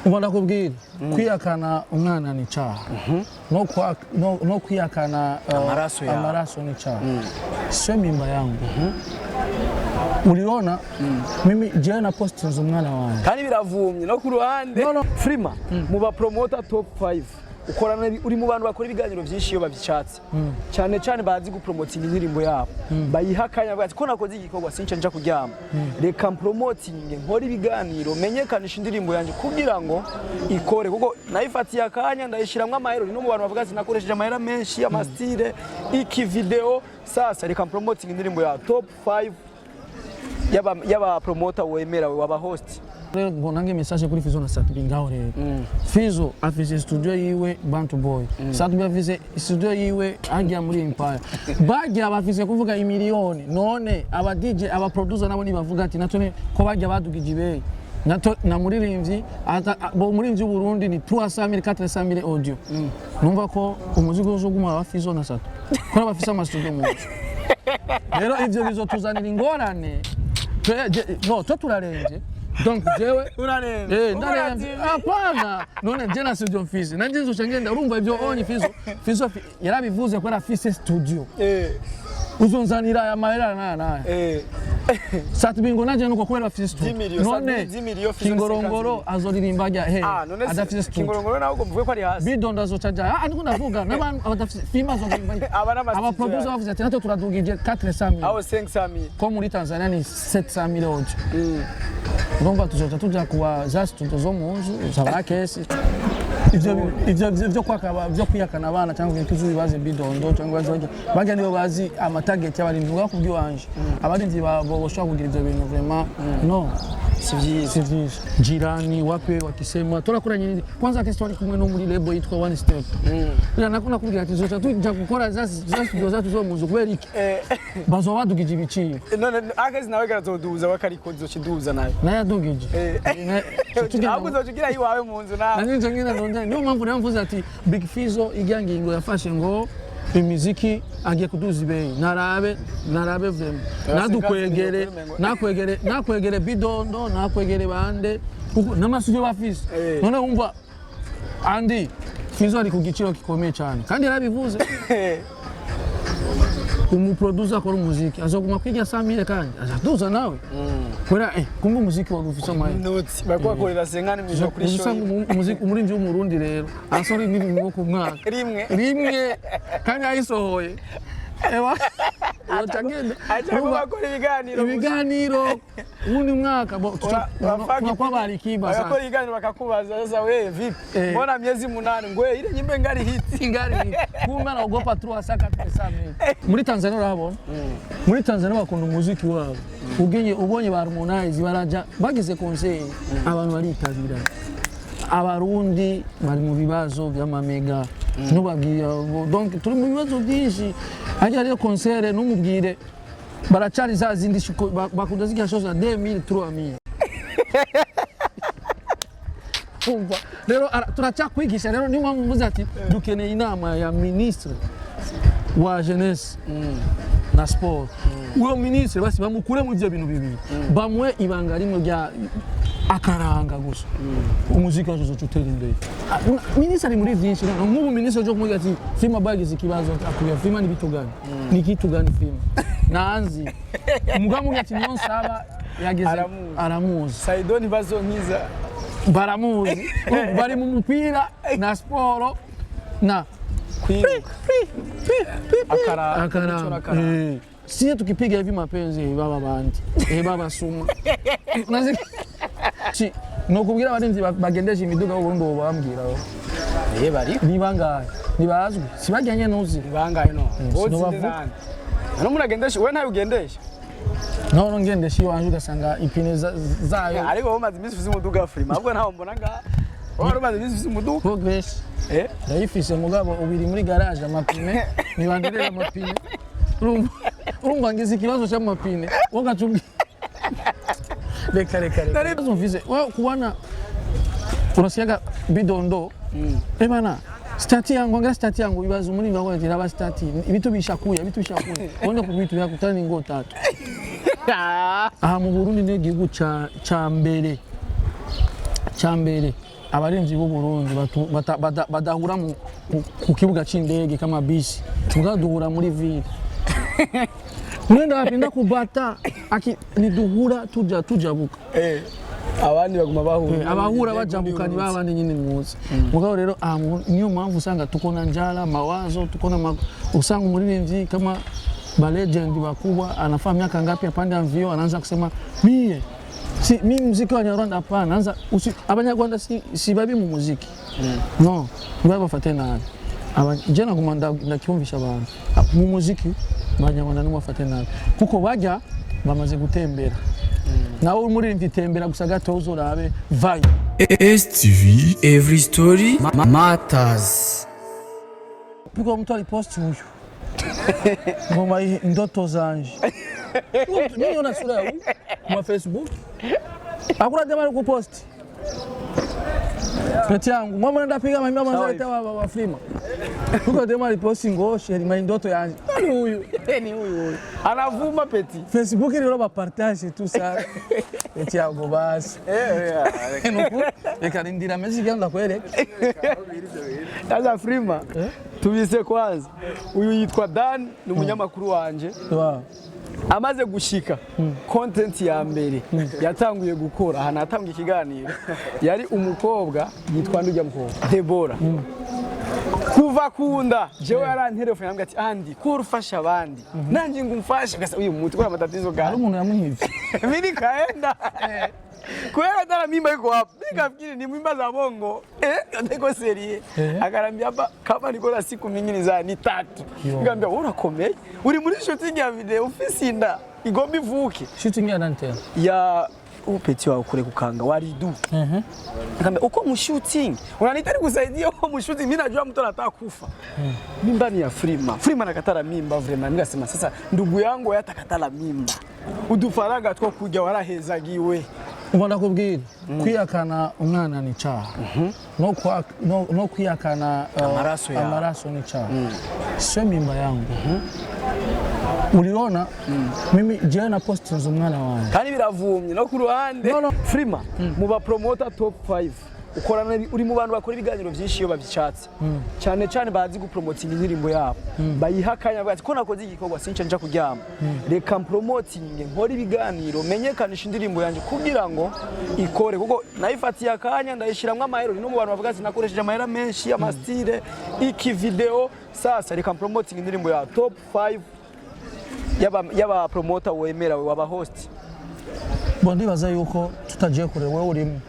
ubona kubwira kwiyakana umwana ni cyaha no kwiyakana amaraso ni cyaha sio mimba yangu uliona mimi je na postinze umwana wanjye kandi biravumye no ku ruhande Frima mu ba promoter top 5 ukorana uri mu bantu bakora ibiganiro byinshi iyo babyicatse cyane cyane bazi gupromoting indirimbo yabo bayihakanya bati ko nakoze igikorwa since nja kuryama reka promoting nkora ibiganiro menyekanisha indirimbo yanjye kugira ngo ikore kuko nayifatiye akanya ndayishiramwe amahero no mu bantu bavuga ati nakoresheje amahera menshi amastile iki video sasa reka promoting indirimbo ya top 5 yaba promoter wemera waba host ngo nange message kuri Fizo na Satbi ngaho rero Fizo afise studio yiwe Bantu Boy Satbi afise studio yiwe agiya muri Empire bagiye bafise kuvuga imiliyoni none aba DJ aba producer nabo nibavuga ati natone ko bagiye badugije ibeyi nato na muririmbyi bo muririmbyi Burundi ni 300,000 400,000 audio numva ko umuziki uzoguma wa Fizo na Satbi ko bafise ama studio mu rero ivyo bizotuzanira ingorane no to turarenje donc jewe urarenze ndarenze apana none je na studio mfise nanje nzo ngenda urumva ivyo onye Fizo yarabivuze ko arafise studio uzonzanira ya mahera na Satbi ngo nanje nuko kubera afise studio none Kingorongoro azoririmba jya adafise studio Kingorongoro nawo mvuge ko ari hasi bidondo azocaja ndiko ndavuga nabantu abadafise filma zorimba aba producer bavuze ati nato turadugije 400,000 aho 500,000 ko muri Tanzania ni 700,000 audio urumva tuzoca tuja kuwa za studio zo mu nzu za kesi ivyo kwakaba byo kwiyakana abana cyangwa ibintu bibaze bidondo cyangwa baje nibo bazi amatarget y'abarinzi bakubwi wanje abarinzi boshobora kugira ivyo bintu vraiment no sivyiza jirani wape wakisema tunakuranye nini kwanza kesi wali kumwe no muri label yitwa One Step nakuna kugira ati zocha tuja gukora za studio zatu zo muzo kubera iki bazo badugije ibiciyo none akazi nawe garazoduza wakariko zochiduza nayo nayadugije akuzochigira iwawe mu nzu nawe nanje ngina nonje niyo mpamvu namvuze ati Big Fizo igyangingo yafashe ngo imiziki agiye kuduza ibeyi narabe vraiment nakwegere bidondo nakwegere bande n'amasudio bafise none umva andi Fizo ari ku giciro gikomeye cyane kandi yarabivuze umuproducer akora umuziki azoguma kwiga 100,000 kandi azaduza nawe kora kumva umuziki wagufisa amaye noti bakwakorera 50 kuri show umuziki umurinzi w'umurundi rero asori n'ibintu ku mwaka rimwe kandi ayisohoye ewa utagenda bakora ibiganiro ubundi mwaka kwa bari kiba sana bakora ibiganiro bakakubaza sasa wewe vipi mbona miezi 8 ngo ile nyimbe ngari hit kumbe na ogopa 300,000 muri Tanzania urabona muri Tanzania bakunda umuziki wabo ubonye ba Harmonize baraja bagize concert abantu baritabira abarundi bari mu bibazo by'amamega nubagiye donc turi mu bibazo byinshi ajya rero concert numubwire baracari za zindi bakunda zigira chose 2000 3000 kumva rero turacakwigisha rero niyo mpamvu mvuze ati dukeneye inama ya ministre wa jeunesse na sport uwo ministre basi bamukure mu byo bintu bibiri bamwe ibanga rimwe bya akaranga gusa umuziki wazo zotera imbere ministre ari muri byinshi nk'ubu ministre cyo kumubwira ati Frima bagize ikibazo akuya Frima nibitugana nikitugana Frima nanzi umugamu ati niyo nsaba yageze aramuzi Saidoni bazonkiza baramuzi bari mu mupira na sport na akara si tukipiga hivi mapenzi baba bandi baba suma ci no kubwira abarinzi bagendeje imiduga ubundi bambwira bari nibangaye nibazwe sibajyanye nuzi nibangaye no no muragendesha we ntayo ugendesha no ngendesha iwanje ugasanga ipine zayo ariko bamaze imisi ufise umuduga Frima ahubwo ntaho mbona nga bamaze imisi ufise umuduga progress ndayifise mugabo ubiri muri garage amapine nibanderera amapine urumva ngize ikibazo cy'amapine wogacubwi reka mfise kubona urasiyaga bidondo ebana stati yangu ngara stati yangu ibaza muri ngo ati raba stati ibitu bishakuye wone ku bitu yakutani ngo 3 aha mu Burundi ne gihugu ca mbere abarinzi b'u Burundi badahura ku kibuga c'indege kama bisi mugabo duhura muri ville mwenda wapenda kubata niduhura tujabuka abandi baguma bahura abahura bajabuka ni babandi nyine muzi mugabo rero niyo mpamvu usanga tukona njala mawazo tukona usanga umuririmbyi kama ba legend bakubwa anafaa miaka ngapi apande amvio anaanza kusema mimi muziki wa Nyarwanda hapana anaanza abanyarwanda si babi mu muziki no ngaba bafate nabi abajena kumanda ndakiumvisha abantu mu muziki banyarwanda ni bafate nabi kuko bajya bamaze gutembera nawe umuririmbyi tembera gusa gato uzorabe vai STV every story matters. Piko mtu aliposti huyu ngoma hii ndoto zanje mimi ona sura huyu kwa Facebook hakuna jamaa kuposti pete yangu mama ndapiga mimi mama zote wa Frima huko jamaa aliposti ngoshe ni ndoto yangu ni huyu anavuma peti Facebook ni roba partage tu sana pete yangu basi ekarindira mezi ganda kwele Sasa Frima tubise kwanza uyu yitwa Dan ni umunyamakuru wanje amaze gushika content ya mbere yatanguye gukora hana atanguye ikiganiro yari umukobwa yitwa ndujya mukobwa Debora kuva kunda jewe yaranterefone yambwa ati andi kurufasha abandi nanjye ngumfasha gasa uyu muti kwa matatizo gani umuntu yamuhivye mimi kaenda kuera dala mimba iko hapo nikafikiri ni mimba za bongo ndiko serie akarambia hapa kama niko na siku nyingine za ni 3 ngambia urakomeye uri muri shooting ya video ufisinda igomba ivuke shooting ya nante ya upeti wa kure kukanga waridu ngambia uko mu shooting unanitari kusaidia uko mu shooting mimi najua mtu anataka kufa mimba ni ya Frima nakatara mimba vraiment ningasema sasa ndugu yangu yatakatala mimba udufaranga two kujya warahezagiwe ubona kubwira kwiyakana umwana ni cyaha no kwiyakana amaraso ni cyaha sio mimba yangu uliona mimi je na post umwana wanjye kandi biravumye no ku ruhande Frima mu ba promoter top 5 ukorana uri mu bantu bakora ibiganiro byinshi iyo babyicatse cyane cyane bazi gupromoting indirimbo yabo bayihakanya bati ko nakoze igikorwa since nja kuryama reka promoting nkora ibiganiro menyekanisha indirimbo yanjye kugira ngo ikore kuko nayifatiye akanya ndayishiramwe amahero no mu bantu bavuga ati nakoresheje amahera menshi amastile iki video sasa reka promoting indirimbo ya top 5 yaba promoter wemera waba host bondi baza yuko tutagiye kure wewe urimo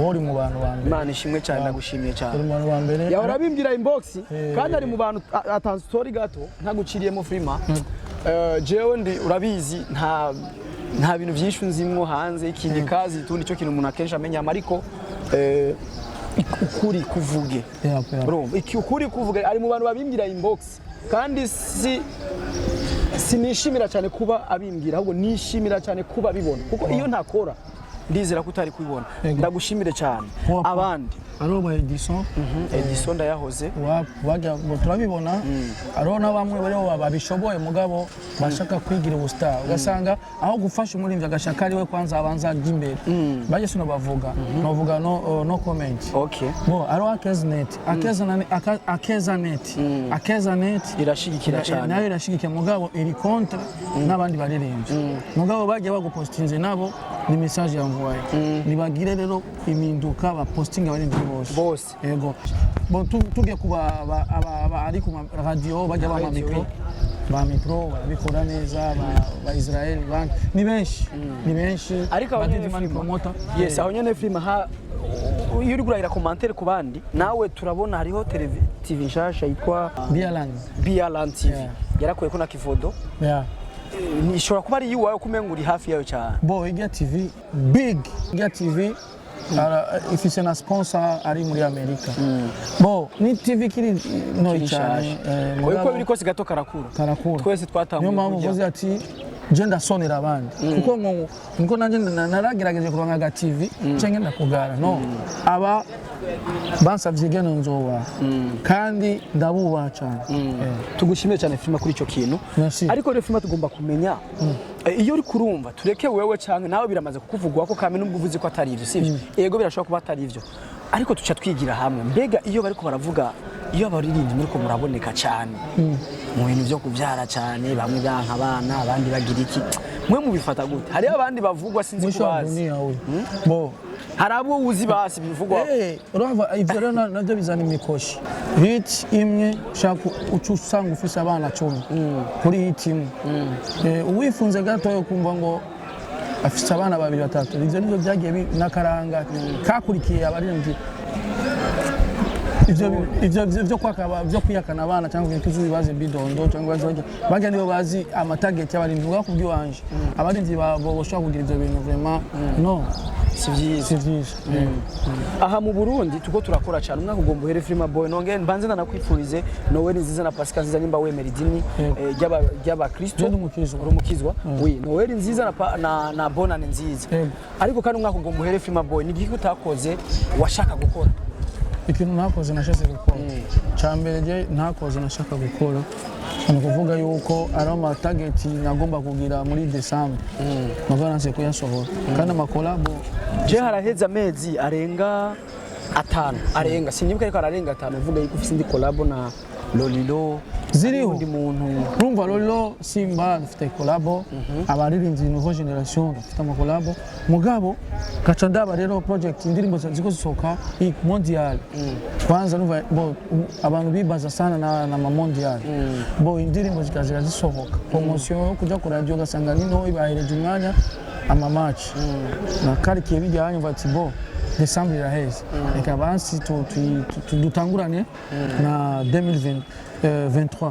uri mu bantu bambere Imana ishimwe cyane ndagushimiye cyane uri mu bantu bambere yahora bimbira inbox kandi ari mu bantu ata story gato ntaguciriyemo Frima jewe ndi urabizi nta bintu byinshi nzimwo hanze ikindi kazi tundi cyo kintu umuntu akenshi amenya ariko ukuri kuvuge bro ukuri kuvuge ari mu bantu babimbira inbox kandi sinishimira cyane kuba abimbwira ahubwo nishimira cyane kuba bibona kuko iyo ntakora ndizera ko utari kubibona ndagushimire cyane abandi aroba Edison ndayahoze bajya turabibona arona bamwe bari babishoboye mugabo bashaka kwigira ubustar ugasanga aho gufasha umurimbyi agashaka ari we kwanza abanza imbere baje sino bavuga novuga no comment okay bo aro akezanet irashigikira cyane nayo irashigikira mugabo iri contre n'abandi baririmbyi mugabo bajya bagupostinze nabo ni message yamvuye nibagire rero iminduka ba posting abaririmbyi bose yego bon tuge kuba ari ku radio bajya ba micro babikora neza ba Israel ni benshi ariko abadimani promoter yes aho nyene Frima ha iyo uri gurahira commentaire ku bandi nawe turabona hariho TV nshasha yitwa Bialand TV yarakuye ko na Kivodo nishobora kuba ari yiwawe kumenga uri hafi yayo cyane bo Igia TV big Igia TV ifise na sponsor ari muri Amerika bo ni TV kiri no cyane uko biri kose gato karakura twese twatanguye niyo mpamvu uvuze ati je ndasonera abandi kuko nko nanje naragerageje kuronka ga TV cenye ndakugara no aba bansavye gene nzoba kandi ndabubaha cyane tugushimire cyane Frima kuri ico kintu ariko rero Frima tugomba kumenya iyo uri kurumva tureke wewe cyane nawe biramaze kukuvugwa ko kame nubwo uvuze ko atari ivyo sivyo yego birashobora kuba atari ivyo ariko tuca twigira hamwe mbega iyo bariko baravuga iyo abaririmbyi muriko muraboneka cyane mu bintu byo kubyara cyane bamwe byanka abana abandi bagira iki mwe mubifata gute hari abandi bavugwa sinzi kubazi bo hari abo uzi basi bivugwa urumva ivyo rero navyo bizana imikoshi hit imwe shaka ucusanga ufise abana 10 kuri hit imwe uwifunze gato yo kumva ngo afise abana 2 3 ivyo nivyo byagiye nakaranga kakurikiye abaririmbyi ivyo kwakaba byo kwiyakana abana cyangwa ibintu bibaze bidondo cyangwa baje nibo bazi amatarget y'abaririmbyi bakubwiye wanje abaririmbyi boshobora kugira ivyo bintu vraiment no sivyiza aha mu Burundi tuko turakora cyane umwaka ugomba uhere Freema Boy nongere mbanze ndanakwifurize Noel nziza na Pascal nziza nimba wemera idini ry'aba Kristo urumukizwa oui Noel nziza na Bonane nziza ariko kandi umwaka ugomba uhere Freema Boy ni giki utakoze washaka gukora ikintu nakoze nashaka gukora cyambere je nakoze nashaka gukora ni kuvuga yuko ari amatarget nagomba kugira muri December nse kuyasohora kandi amakolabo je haraheza amezi arenga 5 arenga sinyibuka ariko ararenga 5 uvuga yuko ufite indi collabo na Lolilo ziriho ndi muntu urumva Lolilo Simba dufite collabo abaririmbyi nouveau generation dufite amakolabo mugabo gaca ndaba rero project indirimbo ziko zisoka mondial kwanza nuva bo abantu bibaza sana na mondial bo indirimbo zikaza zisohoka promotion kuja ku radio gasanga nino ibahereje umwanya ama match na karikiye bijyanye bati bo December iraheze reka bansi dutangurane na 2023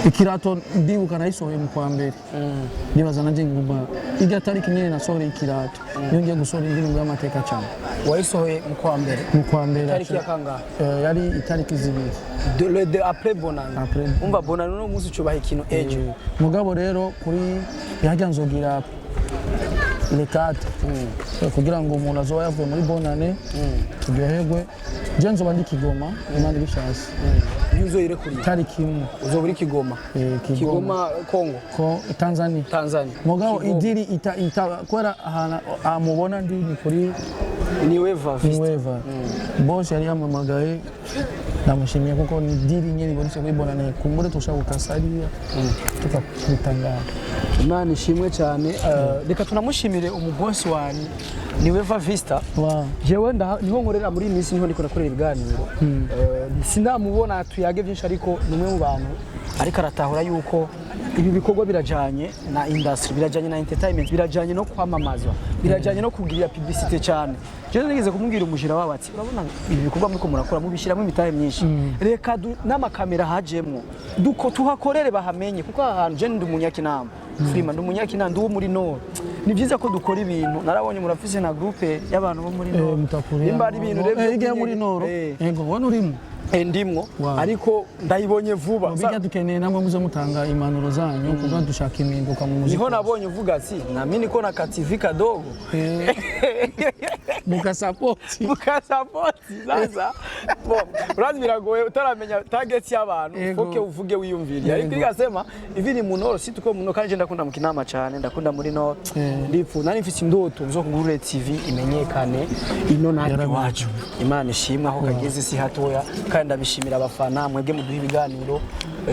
ikirato ndibuka nayisohoye mu kwa mbere nibaza nanje nguma ijya tariki nyene nasohora ikirato yongeye gusohora indirimbo y'amateka cyane wayisohoye mu kwa mbere tariki ya kangahe yari itariki zibiri de après bonane umva bonane no muzi cyubaha ikintu ejo mugabo rero kuri yajya nzogira le 4 kugira ngo umuntu azoba yavuye muri bonane turyoherwe je nzoba ndi Kigoma imana bishasi yuzo ire kuri tariki imwe uzoba uri Kigoma Kigoma Kongo Tanzania mugabo idiri kwera ahana amubona ndi ni kuri Niweva boss yari yamamagaye namushimiye kuko ni diri nyene bonse kubibonana kumbure tushaka salia tukakutangara Imana ishimwe cyane reka tunamushimire umubosi wani Niweva Vista jewe niho nkorera muri minsi niho ndiko nakorera ibiganiro sinamubona tuyage byinshi ariko numwe mu bantu ariko aratahura yuko ibi bikorwa birajanye na industry birajanye na entertainment birajanye no kwamamazwa birajanye no kugira publicity cyane je nigeze kumubwira umujira wawe ati urabona ibi bikorwa muri ko murakora mubishiramo imitahe myinshi reka n'amakamera hajemwo duko tuhakorere bahamenye kuko ahantu je ndi umunyakinama Freema ndi umunyakinama ndi wo muri Nord ni byiza ko dukora ibintu narabonye murafise na groupe y'abantu bo muri Nord nimba ari ibintu rero muri Nord yego wone urimo ndimwo ariko ndayibonye vuba bijya dukeneye namwe muze mutanga impanuro zanyu kuko dushaka impinduka mu muziki niho nabonye uvuga ati namini ko na TV kadogo mukasapoti sasa bon urazi biragoye utaramenya target y'abantu foke uvuge wiyumviriye ariko igasema ivi ni munoro situko muno kandi ndakunda mu kinama cyane ndakunda muri Nord ndifu nari mfite indoto zo kugurura TV imenyekane ino natwe wacu Imana ishimwe aho kageze si hatoya kandi ndabishimira abafana mwebwe muduha ibiganiro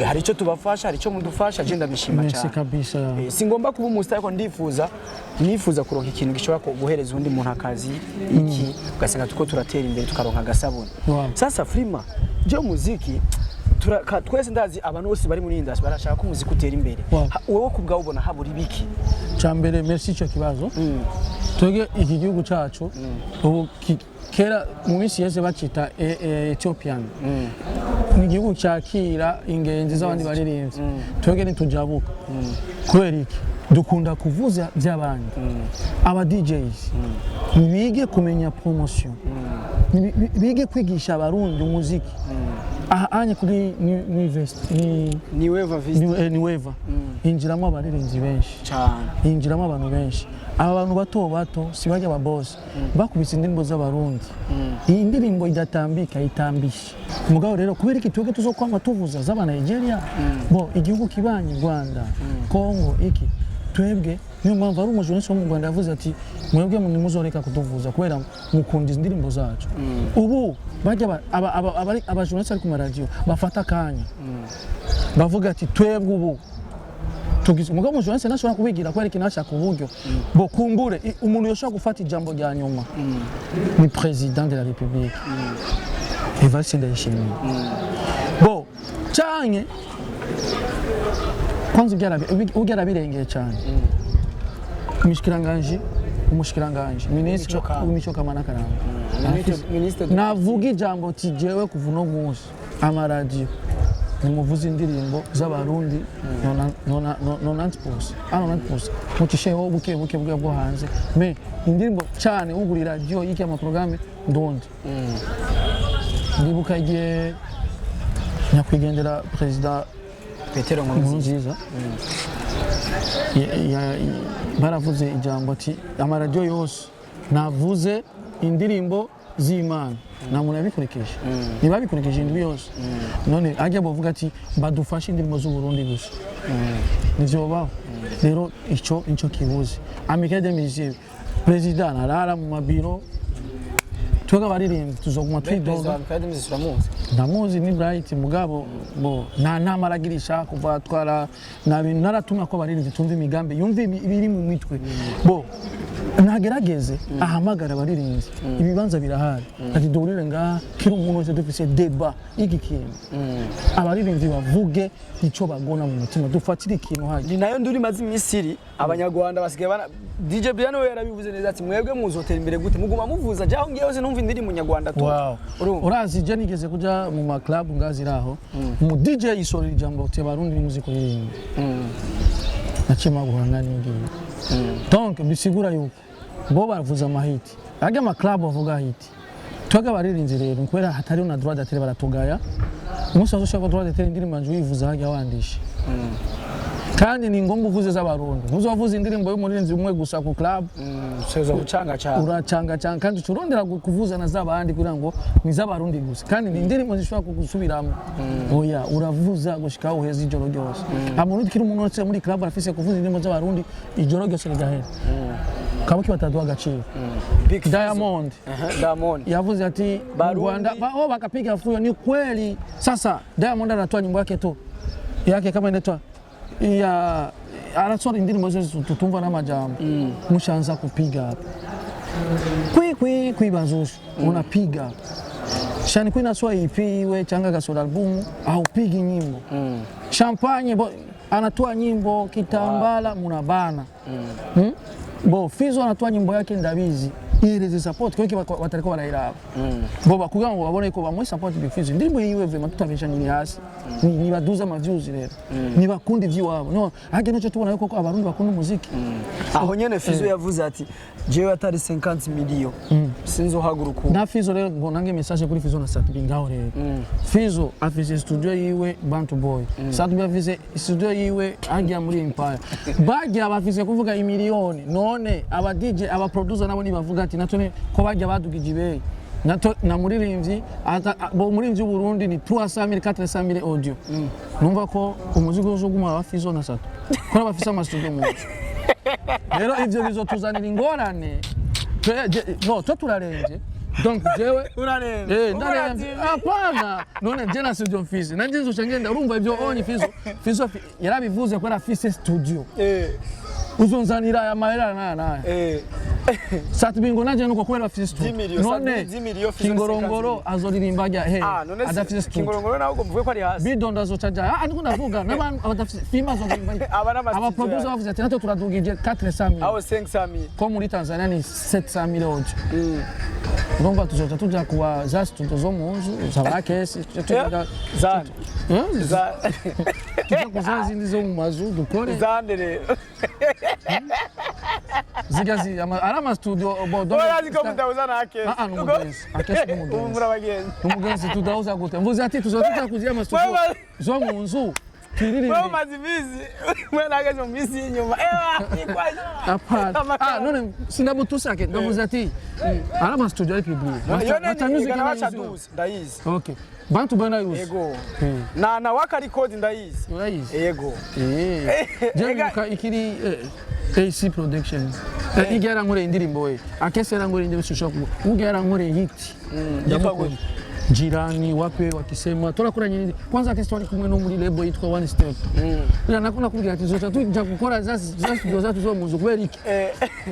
hari icyo tubafasha hari icyo mudufasha je ndabishima cyane singomba kuba umustar ariko nifuza kuronka ikintu gishobora guhereza undi muntu akazi iki ugasanga tuko turatera imbere tukaronka gasabone sasa Freema je muziki twese ndazi abantu bose bari muri industry barashaka ko muziki utera imbere wowe kubgaho ubona haburi biki cyambere merci cyo kibazo twege iki gihugu cyacu kera mu minsi yose bacita Ethiopian ni igihugu cyakira ingenzi z'abandi baririmbyi twege ntitujabuka kubera iki dukunda kuvuza by'abandi aba DJs bige kumenya promotion bige kwigisha abarundi umuziki anye kuri Niweva injiramo abaririmbyi benshi cyane injiramo abantu benshi aba bantu bato sibajya aba boss bakubise indirimbo z'abarundi iyi ndirimbo idatambika itambisha mugabo rero kubera iki twege tuzokwama tuvuza z'aba Nigeria bo igihugu kibanye Rwanda Kongo iki twebwe niyo mpamvu ari umujournaliste wo mu Rwanda yavuze ati mwebwe nimuzoreka kutuvuza kubera mukunda indirimbo zacu ubu bajya abajournaliste ari ku radio bafata kanya bavuga ati twebwe ubu tugize umugabo umujournaliste nashobora kubigira kwera kinashaka uburyo bo kumbure umuntu yoshaka gufata ijambo rya nyuma ni president de la République Evariste Ndayishimiye bo cyane kwanza ugera birengeye cyane umushikiranganje ministre w'imico kamana karamba navuga ijambo tijewe kuva no munsi amaradiyo nimuvuze indirimbo z'abarundi nonantipose mucisheho buke bwo hanze me indirimbo cyane ugura radio yiki amaprograme ndondi ndibuka igihe nyakwigendera president Petero Nkurunziza baravuze ijambo ati amaradiyo yose navuze indirimbo z'Imana na muntu yabikurikije nibabikurikije indwi yose none ajya bavuga ati badufashe indirimbo z'u Burundi gusa nivyo baho rero ico kibuze amicale des musiciens president arara mu mabiro twega baririmba tuzoguma twidoga ndamuzi ni Bright mugabo bo nta maragirisha kuva twara na bintu naratuma ko baririmba tumva imigambi yumva ibiri mu mitwe bo nagerageze ahamagara baririmba ibibanza birahari ati dorire nga kiri umuntu wese dufise débat iki kintu abaririmba bavuge ico bagona mu mutima dufatira ikintu haje ni nayo nduri mazi Misiri abanyarwanda basigaye bana DJ Brian we yarabivuze neza ati mwebwe muzotera imbere gute muguma muvuza jaho ngiye yose numva indiri mu Nyarwanda to urazi je nigeze kuja mu ma club ngaziraho mu DJ isorera ijambo te barundi muziko yirimba nachema guhanga n'ingiye donc bisigura yuko bo bavuza amahiti aga ma club bavuga hiti twaga baririnze rero kwera hatari na droit d'attendre baratugaya umunsi azoshaka droit d'attendre indirimbo manje wivuza hajya wandisha kandi ni ngombwa uvuze z'abarundi ntuzovuze indirimbo y'umurinzi umwe gusa ku club seza gucanga cyane uracanga cyane kandi turondera kuvuza na z'abandi kugira ngo ni z'abarundi gusa kandi ni indirimbo zishobora kugusubiramo oya uravuza gushika uheze ijoro ryose amuntu kiri umuntu wese muri club afise kuvuza indirimbo z'abarundi ijoro ryose rigahera kabuki bataduha agaciro Diamond yavuze ati Rwanda bakapiga fuyo ni kweli sasa Diamond anatoa nyimbo yake tu yake kama inaitwa ya anasoma indirimbo zose tutumva n'amajambo mushanza kupiga hapa kwi bazusha unapiga shani kwina swa EP iwe changa gasora album au pigi nyimbo champagne anatoa nyimbo kitambala munabana bo Fizo anatoa nyimbo yake ndabizi ili support kwa hiyo watalikuwa wanaira bo bakugira ngo babone ko bamwe support Big Fizo ndimo yiwe vema tutabesha nyini hasi ni baduza ma views rero ni bakundi vyiwabo no hage naco tubona yuko abarundi bakunda umuziki aho nyene Fizo yavuze ati jewe atari 50 million sinzo haguruka na Fizo rero ngo nange message kuri Fizo na Satubi ngaho rero Fizo afise studio yiwe Bantu Boy Satubi afise studio yiwe agiya muri Empire bagiye bafise kuvuga imiliyoni none aba DJ aba producer nabo ni bavuga ati natone ko bajya badugije ibeyi nato na muririmbyi bo muririmbyi w'u Burundi ni 300,000 400,000 audio numva ko umuziki uzoguma wa Fizo na Satubi ko bafise ama studio mu rero ivyo bizotuzanira ingorane no to turarenje donc jewe urarenze ndarenze apana none je na studio mfise nanje nzoshangenda urumva ivyo onye Fizo yarabivuze ko arafise studio uzonzanira ya mahera na Satubi ngo naje nuko kwera afise studio none Kingorongoro azoririmba ajya he adafise studio Kingorongoro naho mvuge ko ari hasi bidondo azocaja ndiko ndavuga n'abantu abadafise filma zorimba aba producer bavuze ati nato turadugije 400,000 aho 500,000 ko muri Tanzania ni 700,000 audio urumva tuzoca tuja kuwa za studio zo mu nzu za kesi tuja za kuzazi ndizo mu mazu dukore zandere zigazi arama studio bodo ora mutauza na akesi akesi umura bagenzi umugenzi tudauza gute mvuze ati tuzotuka kuzia ma studio zo mu nzu kiriri wewe mazivizi mwana agaje mu misi inyuma ikwaje apana none sinabutusake ndavuze ati arama studio ari public batamuzi ndayizi okay Bantu Boy na yuzi yego na waka record ndayizi urayizi yego jenga ikiri AC Production igera nkore indirimbo we akese yarangore indirimbo shishoku ugera nkore hit yitwa jirani wape wakisema tunakuranye nini kwanza akese twali kumwe no muri label yitwa One Step ila nakuna kugira ati zocha tujja gukora zatu zo muzu kubera iki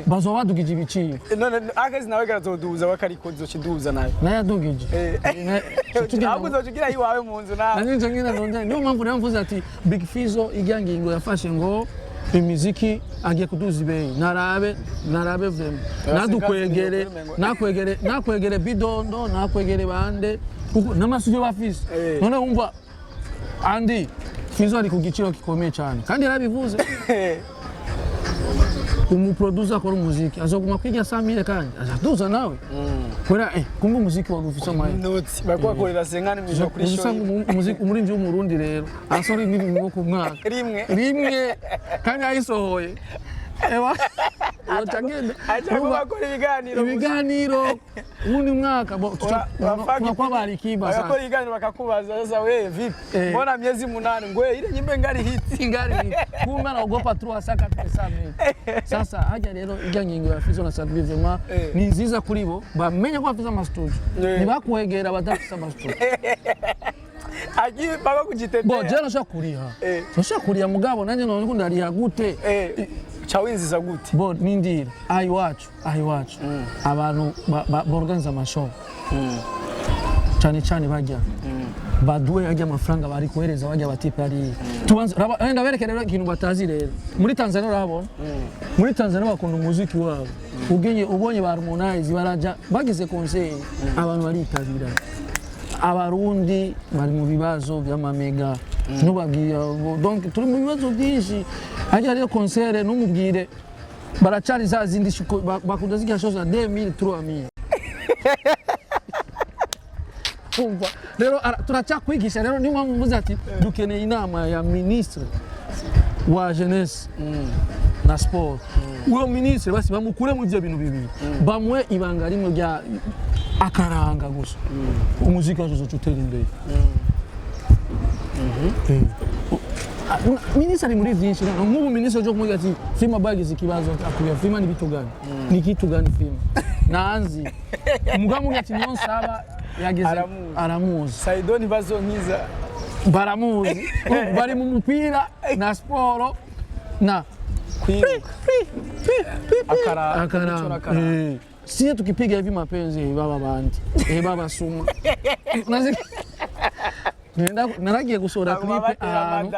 bazo badugije ibiciyo none akese nawe garazoduza wakariko zochiduza nayo naye adugije ahubwo zochigira iwawe mu nzu nawe nanje ngina ndonje niyo mpamvu namvuze ati Big Fizzo igyangingo yafashe ngo imiziki agiye kuduza ibeye narabe vrema nakwegere Bidondo nakwegere bande kuko namasujo bafise none umva Andi Fizzo ari ku giciro gikomeye cyane kandi yarabivuze umuproducer akora umuziki azoguma kwiga Samire kandi azaduza nawe kora kumva umuziki wa Rufisa maye noti bakwakorera senkani mijo kuri show umuziki umurinzi w'umurundi rero asori n'ibintu ku mwaka rimwe kandi ayisohoye ewa yotagenda bakora ibiganiro ubundi mwaka twabari kiba sasa bakora ibiganiro bakakubaza sasa wewe vipi mbona miezi 8 ngwe ile nyimbe ngari hit kumbe naogopa tu asaka tusamee sasa haja rero ijyangingo ya Fizzo na Sadbi vraiment ni nziza kuri bo bamenye ko bafite amastudio nibakwegera badafite amastudio agiye baba kujitetea bo jana shakuriha shakuriya mugabo nanje none ndariha gute chawinziza gute bo nindira ayiwacu abantu borganiza amashow cyane bajya baduwe ajya amafaranga bari kohereza bajya batipe ari tubanza enda berekere rero ikintu batazi rero muri Tanzania urabona muri Tanzania bakunda umuziki wabo ubonye ba Harmonize baraja bagize concert abantu baritabira abarundi bari mu bibazo by'amamega nubabwira donc turi mu bibazo byinshi ajya rero concert numubwire baracari za zindi bakunda zigira shows na 2000 3000 umva rero turacakwigisha rero niyo mpamvu mvuze ati dukeneye inama ya ministre wa jeunesse na sport uwo ministre basi bamukure mu byo bintu bibiri bamwe ibanga rimwe rya akaranga gusa umuziki wazo zotutera imbere ministre muri vyinshi nk'ubu ministre jo kumwe ati firma bagize ikibazo akuya firma ni bitugani ni kitugani firma nanzi mugamu ati niyo saba yageze aramuzi Saidoni bazonkiza baramuzi bari mu mupira na sport na kwiruka akara si tukipiga hivi mapenzi baba bandi baba suma naragiye gusora clip ahantu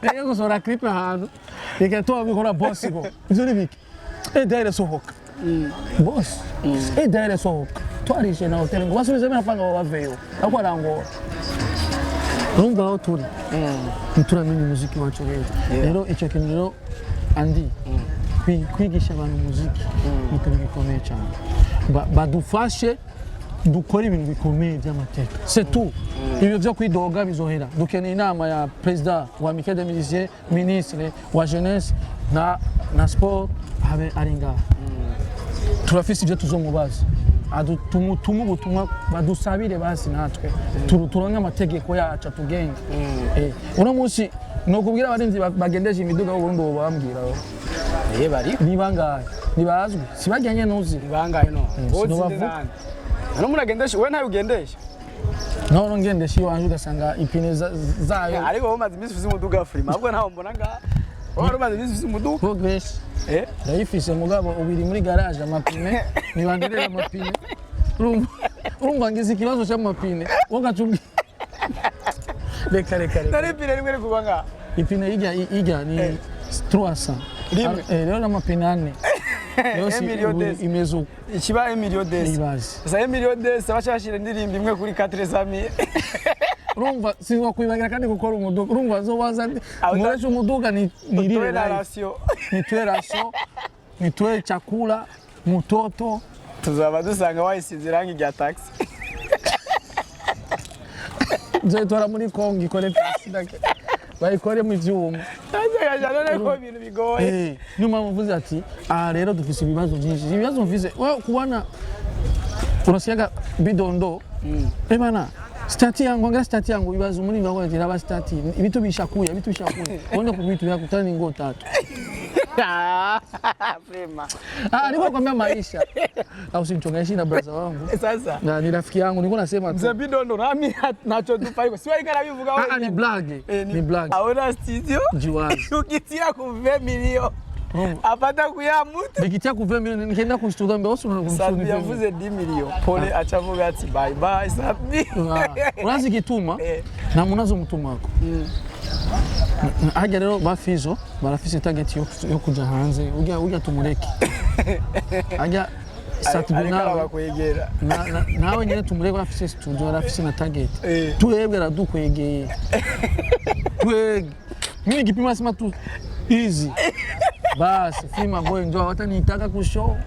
nege gusora clip ahantu reka tubikora boss go ivyo nibiki daire sohoka boss daire sohoka twarishe na hotel ngo basubize mafanga baveyo akwarango rumba aho turi turamenya umuziki wacu rero icyo kintu rero Andi kwigisha abantu umuziki ni ikintu gikomeye cyane badufashe dukora ibintu bikomeye by'amateka c'est tout ibyo byo kwidoga bizohera dukeneye inama ya president wa Michael de Musiciens ministre wa jeunesse na sport habe aringa turafise ibyo tuzomubaza tumutumu ubutumwa badusabire basi natwe turonke amategeko yacu tugenga uno munsi no kubwira abarinzi bagendeje imiduga wo Burundi bambwira bari nibangaye nibazwi sibajyanye nuzi nibangaye no hano muragendesha we ntayo ugendesha no ngendesha iwanje ugasanga ipine zayo ariko bamaze imisi ufise umuduga free ahubwo ntaho mbona nga wari umaze imisi ufise umuduga progress ndayifise mugabo ubiri muri garage amapine nibandirira amapine urumva ngize ikibazo cy'amapine wogacumbi reka nari ipine rimwe rikuba nga ipine ijya ni 300 rero n'amapine ane imezo ikiba Emilio Des sasa Emilio Des abashashira indirimbo imwe kuri 400,000 urumva sinwa kwibagira kandi gukora umuduga urumva zobaza muresha umuduga ni ratio ni twe chakula mutoto tuzaba dusanga wayisize irangi rya taxi tora muri Kongo ikore taxi dake bayikore mu byuma none ko ibintu bigoye nyuma muvuze ati rero dufise ibibazo byinshi ibibazo mfise kubana urasiyaga Bidondo bana Stati yangu ngara stati yangu bibaza muri ngako tiraba stati ibitu bishakuya wone ku bitu yakutana ngo 3 Prema. Niko kwambia maisha au sinchongeshi na brother wangu Sasa na ni rafiki yangu niko nasema tu Mzabido ndo rami nacho tupa iko siwa ikara bivuga wewe ni blage ni blage aona studio jiwazi ukitia ku 20 milioni apata kuya mtu bikitia ku 20 milioni nikaenda kushtuka mbele usu na Sabi yavuze 10 milioni pole achavuga ati bye bye Sabi unazi kituma na munazo mtuma wako Aja rero bafizo barafise target yo kuja hanze ujya tumureke aja satubuna bakwegera nawe nyene tumureke barafise studio barafise na target turebwe radukwegeye twege mimi kipima sema tu easy basi Frima boy ndio watanitaka ku show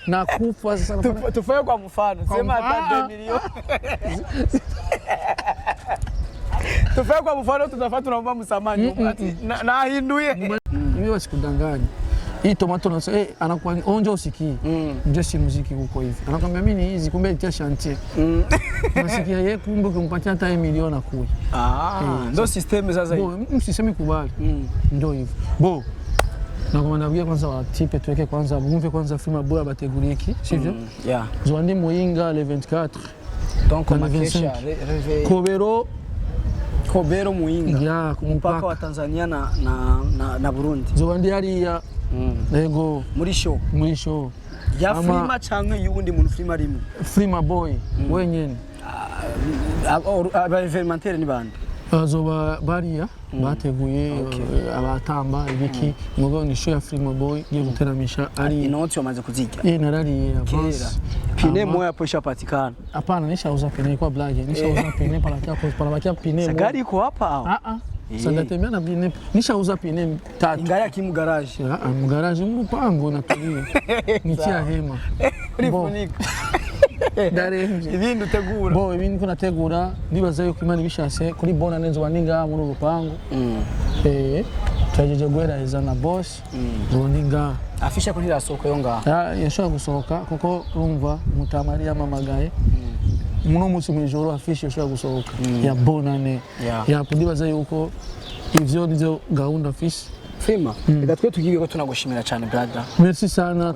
na kufa sasa tufaye kwa mfano sema hata 2 milioni Tufanye kwa mfano tutafanya tunaomba msamaha na ahinduye. Mimi wasikudanganya. Hii tomato na anakuwa onja usikii. Ndio si muziki huko hivi. Anakuambia mimi ni hizi kumbe itia chantier. Unasikia yeye kumbe kumpatia hata 1 milioni akui. Ndio system sasa hivi. Msisemi kubali. Ndio hivyo. Bo. Na kama naambia kwanza watipe tuweke kwanza mumve kwanza Frima boy abateguriki, sivyo? Yeah. Zwandi Moyinga le 24. Donc on a kesha Kobero Muinga ya mpaka wa Tanzania na Burundi Zwandi hariya ego muri show ya Frima cyangwa yundi muntu Frima rimwe Frima boy wenyene aba eventaire ni bande azoba bariya bateguye abatamba ibiki mugo ni show ya Frima boy giye guteramisha ari inoti wamaze kuzijya narariye avance pine moya hapo ishapatikana hapana nishauza pine kwa blage nishauza pine para bakia pine moja gari iko hapa sasa tembea na pine nishauza pine 3 ingari akimu garage mu garage mu pango na tulie nitia hema rifunika ibintu tegura bo ibintu kuna tegura ndibaza yuko Imana bishase kuri bona nenzo waninga muri rupango twajeje guhereza na boss zoninga afisha kuri rasoko yo ngaha yashobora gusohoka kuko urumva mutamari yamamagaye muno munsi mwijoro afisha yashobora gusohoka ya bonane ya ndibaza yuko ivyo nizo gahunda afisha Frima reka twe tugiye ko tunagushimira cyane brother merci sana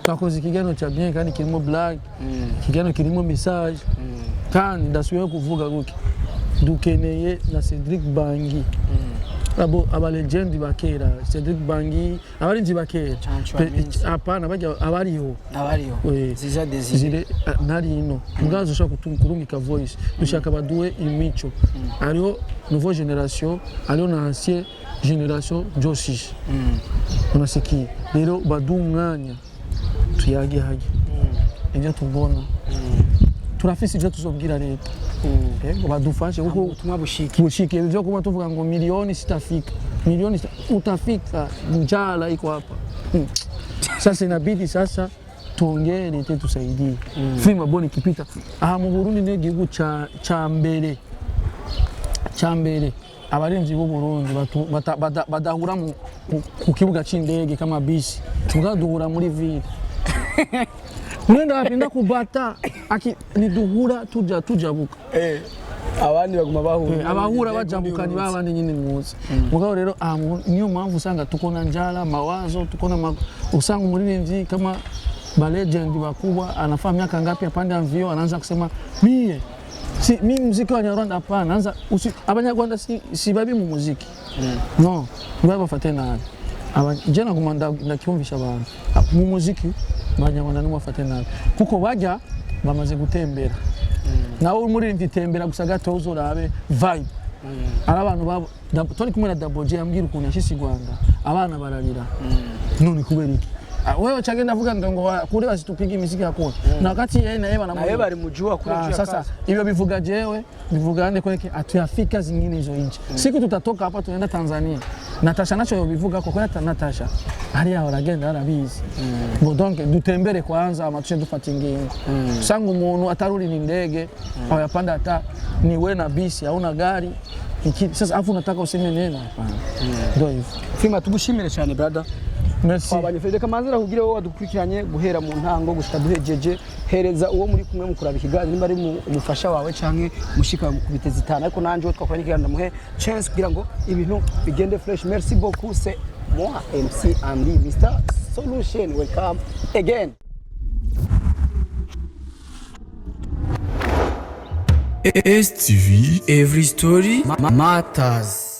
twakoze ikigano cha bien kandi kirimo blague ikigano kirimo message kandi ndasubiye kuvuga guki dukeneye na Cedric Bangi aba legend bakera Cedric Bangi abarinzi bakera apana bajya abariho ziza desire nari ino mugazo ushaka kurungika voice dushaka baduwe imico ariho nouveau génération ariho na ancien génération Joshi unasikia rero badu umwanya tuyage haje ibyo tubona turafise ibyo tuzobwira leta badufashe kuko ubutumwa bushike ibyo kuma tuvuga ngo milioni sitafika utafika njala iko hapa sasa inabidi sasa tuongee leta tusaidie Frima boy kipita mu Burundi ne gihugu cha mbere abarinzi b'u Burundi badahura ku kibuga c'indege kama bisi tugaduhura muri ville Mwenda wapenda kubata niduhura tujabuka abandi baguma bahura abahura bajabuka ni babandi nyine muzi mugabo rero niyo mpamvu usanga tukona njala mawazo tukona usanga umuririmbyi kama ba legend bakubwa anafaa miaka ngapi apande mvio anaanza kusema mimi muziki wa Nyarwanda hapana anaanza abanyarwanda si babi mu muziki no baba fatena jana kumanda ndakiumvisha abantu mu muziki banyarwanda no bafatena kuko bajya bamaze gutembera nawe muri mvitembera gusa gato uzurabe vibe ari abantu turi kumwe na Double J ambwira ukuntu yashisigwanga abana bararira none kubera iki wewe chagenda avuga ngo kuri basitupiga imiziki yakona na wakati yeye na yeba nawe bari mujua kule juu sasa hivyo bivuga jewe bivugane kweke atuyafika zingine hizo nje siku tutatoka hapa tunaenda Tanzania Natasha nacho bivuga ko kwenda Natasha hali aragenda arabizi ngo donc dutembere kwanza amatushe dufata ingingo sanga umuntu ataruri ni ndege au yapanda hata ni we na bisi au na gari sasa afu unataka useme neno hapana ndio hivyo Frima tugushimire cyane brother Merci. twabanye Fred Kamanzira kugire wowe wadukurikiranye guhera mu ntango gushika duhejeje hereza uwo muri kumwe mu kuraba ikiganiro nimba ari umufasha wawe canke mushika mu kubiteza itana ariko nanje twakoranye ikiganiro muhe chance kugira ngo ibintu bigende fresh. Merci beaucoup, c'est moi MC Andy Mr Solution. Welcome again. STV, every story matters.